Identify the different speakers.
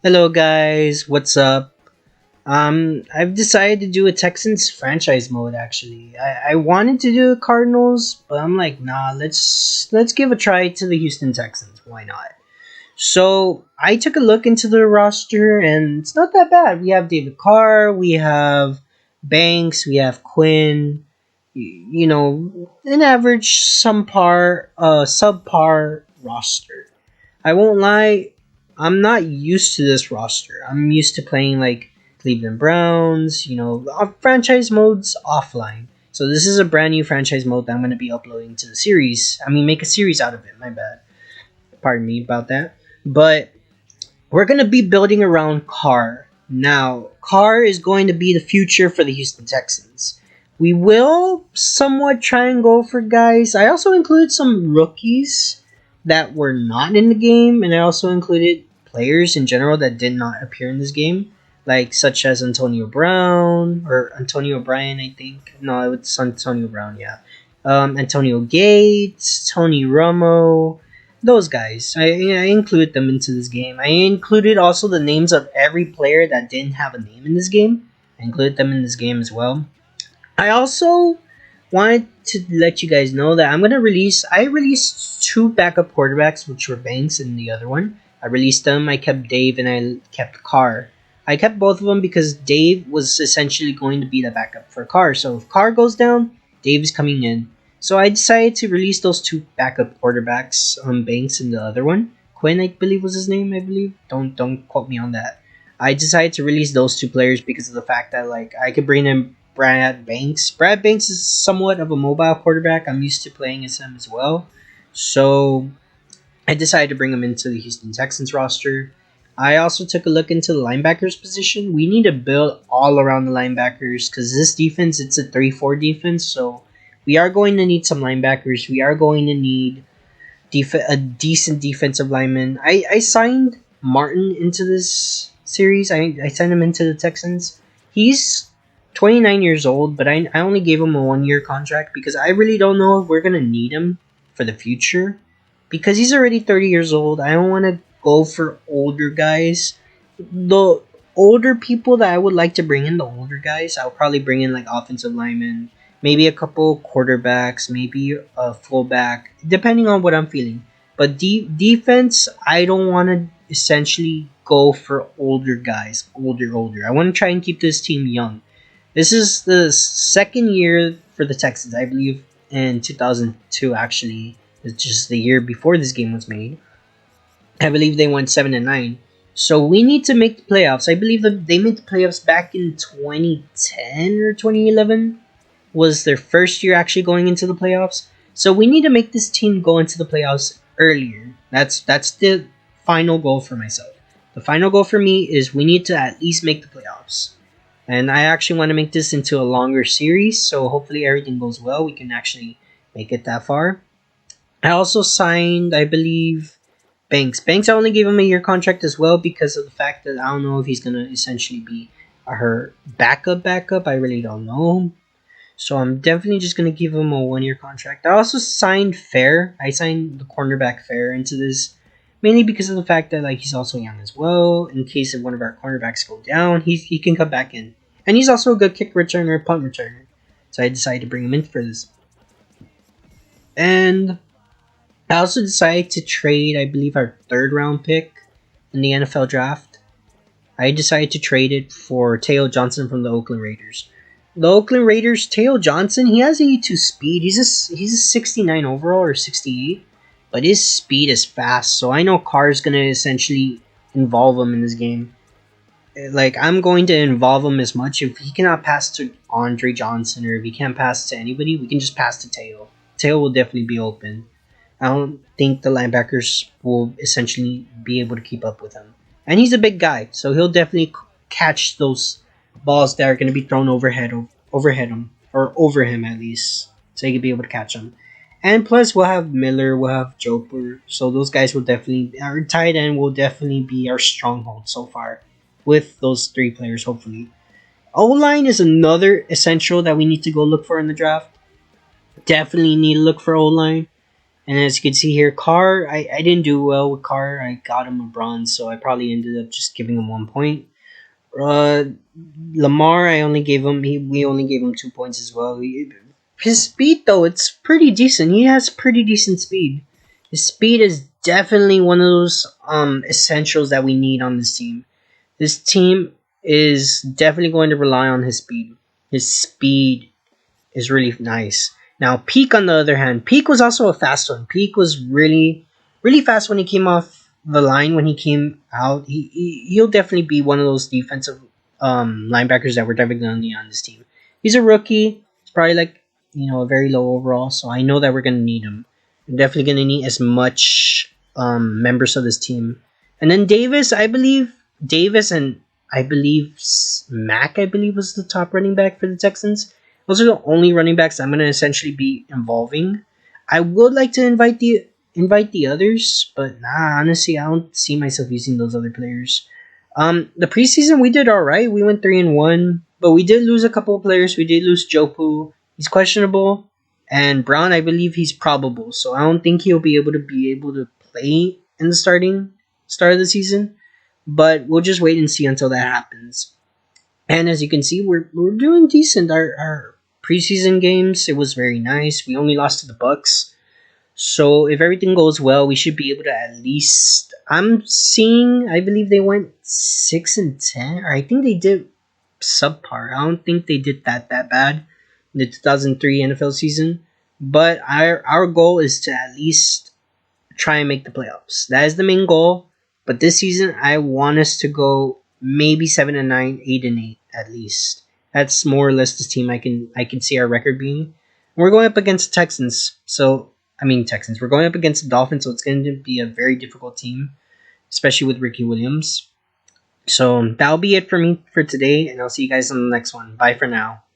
Speaker 1: Hello guys, what's up? I've decided to do a Texans franchise mode actually. I wanted to do Cardinals, but I'm like, nah, let's give a try to the Houston Texans. Why not? So I took a look into the roster and it's not that bad. We have David Carr, we have Banks, we have Quinn, an average subpar roster. I won't lie, I'm not used to this roster. I'm used to playing like Cleveland Browns, franchise modes offline. So this is a brand new franchise mode that I'm going to be uploading to the series. I mean, make a series out of it. My bad. Pardon me about that. But we're going to be building around Carr. Now, Carr is going to be the future for the Houston Texans. We will somewhat try and go for guys. I also included some rookies that were not in the game, and I also included players in general that did not appear in this game, like such as Antonio Brown or Antonio Bryan, I think. No, it's Antonio Brown, yeah. Antonio Gates, Tony Romo, those guys. I included them into this game. I included also the names of every player that didn't have a name in this game. I included them in this game as well. I also wanted to let you guys know that I released two backup quarterbacks, which were Banks and the other one. I released them. I kept Dave and I kept Carr. I kept both of them because Dave was essentially going to be the backup for Carr. So if Carr goes down, Dave is coming in. So I decided to release those two backup quarterbacks, Banks and the other one. Quinn, I believe was his name, I believe. Don't quote me on that. I decided to release those two players because of the fact that like I could bring in Brad Banks. Brad Banks is somewhat of a mobile quarterback. I'm used to playing as him as well. So I decided to bring him into the Houston Texans roster. I also took a look into the linebackers position. We need to build all around the linebackers because this defense, it's a 3-4 defense. So we are going to need some linebackers. We are going to need a decent defensive lineman. I signed Martin into this series. I signed him into the Texans. He's 29 years old, but I only gave him a 1 year contract because I really don't know if we're going to need him for the future. Because he's already 30 years old, I don't want to go for older guys. The older people that I would like to bring in, the older guys, I'll probably bring in like offensive linemen, maybe a couple quarterbacks, maybe a fullback, depending on what I'm feeling. But defense, I don't want to essentially go for older guys, older. I want to try and keep this team young. This is the second year for the Texans, I believe, in 2002 actually, which is the year before this game was made. I believe they went 7-9. So we need to make the playoffs. I believe that they made the playoffs back in 2010 or 2011 was their first year actually going into the playoffs. So we need to make this team go into the playoffs earlier. That's the final goal for myself. The final goal for me is we need to at least make the playoffs. And I actually want to make this into a longer series, so hopefully everything goes well. We can actually make it that far. I also signed, I believe, Banks. Banks, I only gave him a year contract as well because of the fact that I don't know if he's going to essentially be her backup. I really don't know. So I'm definitely just going to give him a 1 year contract. I also signed Fair. I signed the cornerback Fair into this mainly because of the fact that like he's also young as well. In case if one of our cornerbacks go down, he can come back in. And he's also a good kick returner, punt returner. So I decided to bring him in for this. And I also decided to trade, I believe, our third round pick in the NFL draft. I decided to trade it for Teo Johnson from the Oakland Raiders. The Oakland Raiders, Teo Johnson, he has 82 speed. He's a 69 overall or 68, but his speed is fast. So I know Carr is gonna essentially involve him in this game. Like I'm going to involve him as much. If he cannot pass to Andre Johnson or if he can't pass to anybody, we can just pass to Teo. Teo will definitely be open. I don't think the linebackers will essentially be able to keep up with him. And he's a big guy, so he'll definitely catch those balls that are going to be thrown overhead him, or over him at least, so he could be able to catch them. And plus, we'll have Miller, we'll have Joper, so those guys will definitely, our tight end will definitely be our stronghold so far with those three players, hopefully. O-line is another essential that we need to go look for in the draft. Definitely need to look for O-line. And as you can see here, Carr, I didn't do well with Carr. I got him a bronze, so I probably ended up just giving him 1 point. Uh, Lamar, we only gave him 2 points as well. His speed though, it's pretty decent. He has pretty decent speed. His speed is definitely one of those essentials that we need on this team. This team is definitely going to rely on his speed. His speed is really nice. Now, Peak, on the other hand, Peak was also a fast one. Peak was really, really fast when he came off the line. When he came out, he'll definitely be one of those defensive linebackers that we're definitely going to need on this team. He's a rookie. He's probably like a very low overall, so I know that we're going to need him. We're definitely going to need as much members of this team. And then Davis and I believe Mack, I believe, was the top running back for the Texans. Those are the only running backs I'm gonna essentially be involving. I would like to invite the others, but nah, honestly, I don't see myself using those other players. The preseason we did all right. We went 3-1, but we did lose a couple of players. We did lose Jopu. He's questionable, and Brown, I believe he's probable. So I don't think he'll be able to play in the start of the season. But we'll just wait and see until that happens. And as you can see, we're doing decent. Our preseason games, it was very nice. We only lost to the Bucks. So if everything goes well, we should be able to at least. I'm seeing. I believe they went 6-10, or I think they did subpar. I don't think they did that bad in the 2003 NFL season. But our goal is to at least try and make the playoffs. That is the main goal. But this season, I want us to go maybe 7-9, 8-8 at least. That's more or less the team I can see our record being. We're going up against the Texans, so I mean Texans. We're going up against the Dolphins, so it's going to be a very difficult team, especially with Ricky Williams. So that'll be it for me for today, and I'll see you guys on the next one. Bye for now.